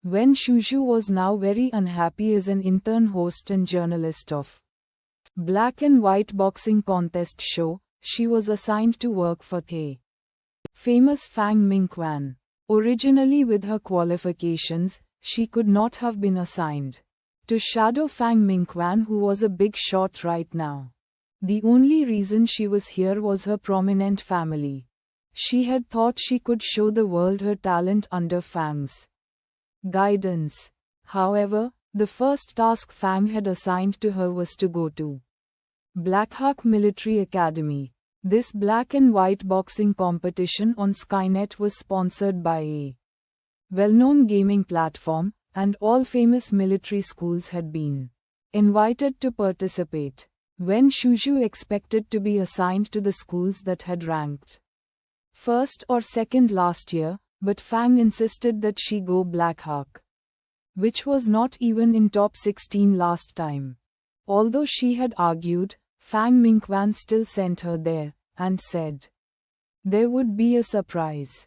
Wen Shuju was now very unhappy as an intern host and journalist of Black and White Boxing Contest show. She was assigned to work for the famous Fang Mingquan. Originally, with her qualifications, she could not have been assigned to shadow Fang Mingquan, who was a big shot right now. The only reason she was here was her prominent family. She had thought she could show the world her talent under Fang's guidance. However, the first task Fang had assigned to her was to go to Blackhawk Military Academy. This black and white boxing competition on Skynet was sponsored by a well-known gaming platform, and all famous military schools had been invited to participate. Wen Shuju expected to be assigned to the schools that had ranked first or second last year, but Fang insisted that she go Blackhawk, which was not even in top 16 last time. Although she had argued, Fang Mingquan still sent her there, and said there would be a surprise.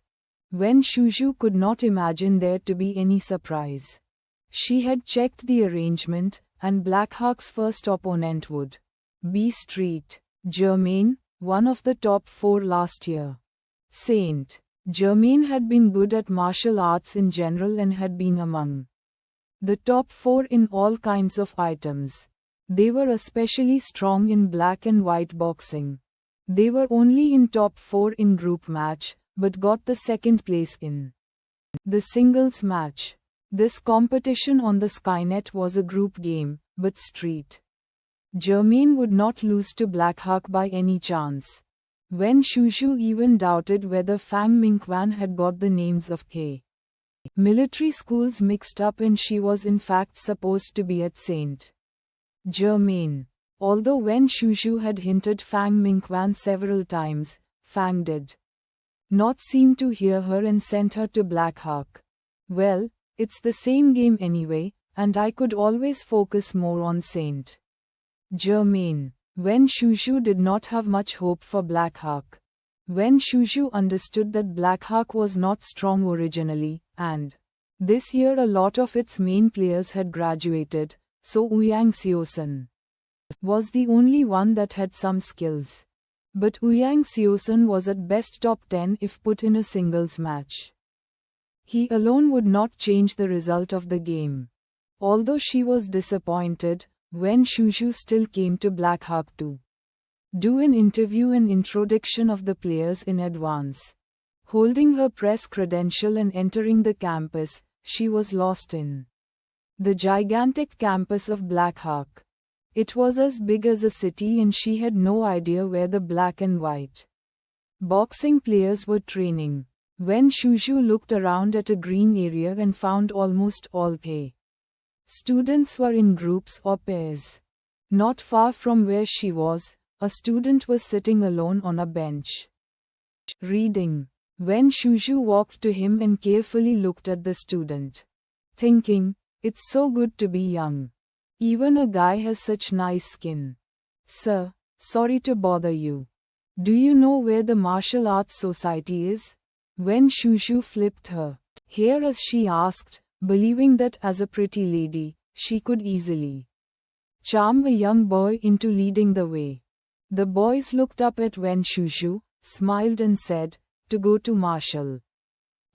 Wen Shuju could not imagine there to be any surprise. She had checked the arrangement, and Blackhawk's first opponent would be Street Germain, one of the top 4 last year. Saint Germain had been good at martial arts in general and had been among the top 4 in all kinds of items. They were especially strong in black and white boxing. They were only in top 4 in group match, but got the second place in the singles match. This competition on the Skynet was a group game, but Street Germain would not lose to Blackhawk by any chance. Wen Shuju even doubted whether Fang Mingquan had got the names of military schools mixed up, and she was in fact supposed to be at Saint Germain. Although Wen Shuju had hinted Fang Mingquan several times, Fang did not seem to hear her and sent her to Blackhawk. Well, it's the same game anyway, and I could always focus more on Saint Germain. Wen Shuju did not have much hope for Blackhawk. Wen Shuju understood that Blackhawk was not strong originally, and this year a lot of its main players had graduated, so Ouyang Xiaosun was the only one that had some skills. But Ouyang Xiaosun was at best top 10 if put in a singles match. He alone would not change the result of the game. Although she was disappointed, Wen Shuju still came to Blackhawk to do an interview and introduction of the players in advance. Holding her press credential and entering the campus, she was lost in the gigantic campus of Blackhawk. It was as big as a city, and she had no idea where the black and white boxing players were training. Wen Shuju looked around at a green area and found almost all the students were in groups or pairs. Not far from where she was, a student was sitting alone on a bench, reading. Wen Shuju walked to him and carefully looked at the student, thinking, "It's so good to be young. Even a guy has such nice skin. Sir, sorry to bother you. Do you know where the Martial Arts Society is?" Wen Shuju flipped her hair as she asked, believing that as a pretty lady, she could easily charm a young boy into leading the way. The boys looked up at Wen Shuju, smiled and said, "To go to Martial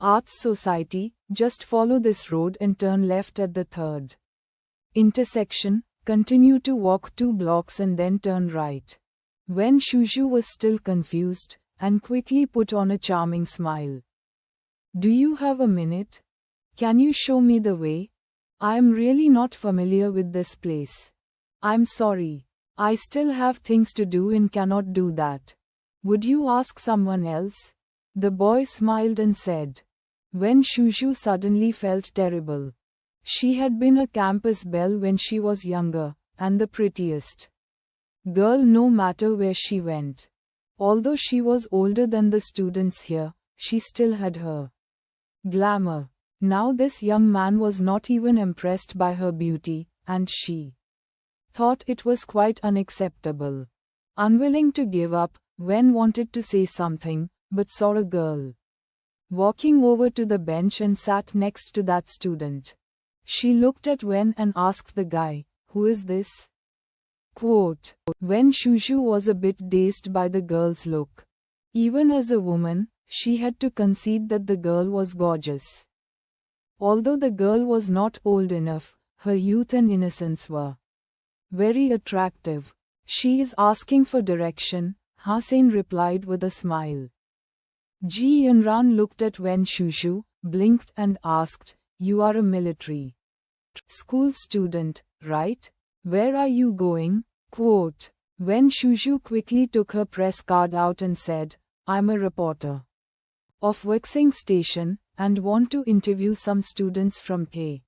Arts Society, just follow this road and turn left at the third intersection, continue to walk 2 blocks and then turn right." Wen Shuju was still confused, and quickly put on a charming smile. "Do you have a minute? Can you show me the way? I am really not familiar with this place. I'm sorry. I still have things to do and cannot do that. Would you ask someone else?" The boy smiled and said. Wen Shuju suddenly felt terrible. She had been a campus belle when she was younger, and the prettiest girl no matter where she went. Although she was older than the students here, she still had her glamour. Now this young man was not even impressed by her beauty, and she thought it was quite unacceptable. Unwilling to give up, Wen wanted to say something, but saw a girl walking over to the bench and sat next to that student. She looked at Wen and asked the guy, "Who is this?" Quote. Wen Shushu was a bit dazed by the girl's look. Even as a woman, she had to concede that the girl was gorgeous. Although the girl was not old enough, her youth and innocence were very attractive. "She is asking for direction," Hussein replied with a smile. Ji Yunran looked at Wen Shushu, blinked and asked, "You are a military school student, right? Where are you going?" Quote. Wen Shushu quickly took her press card out and said, "I'm a reporter of Waxing Station, and want to interview some students from Pei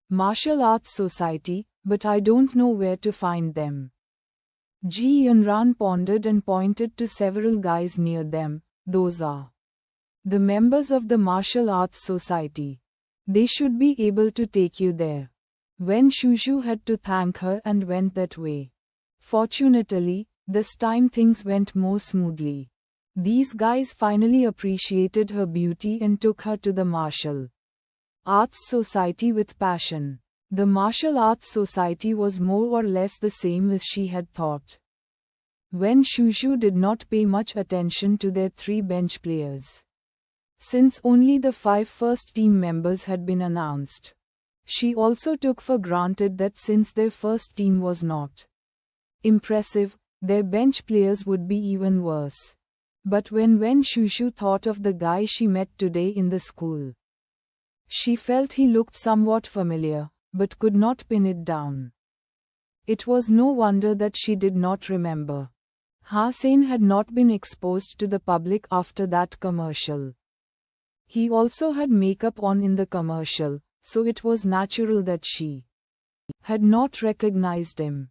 Martial Arts Society, but I don't know where to find them." Ji Yunran pondered and pointed to several guys near them. "Those are the members of the Martial Arts Society. They should be able to take you there." Wen Shushu had to thank her and went that way. Fortunately, this time things went more smoothly. These guys finally appreciated her beauty and took her to the Martial Arts Society with passion. The Martial Arts Society was more or less the same as she had thought. Wen Shushu did not pay much attention to their 3 bench players, since only the 5 first team members had been announced. She also took for granted that since their first team was not impressive, their bench players would be even worse. But when Wen Shushu thought of the guy she met today in the school, she felt he looked somewhat familiar, but could not pin it down. It was no wonder that she did not remember. Hussein had not been exposed to the public after that commercial. He also had makeup on in the commercial, so it was natural that she had not recognized him.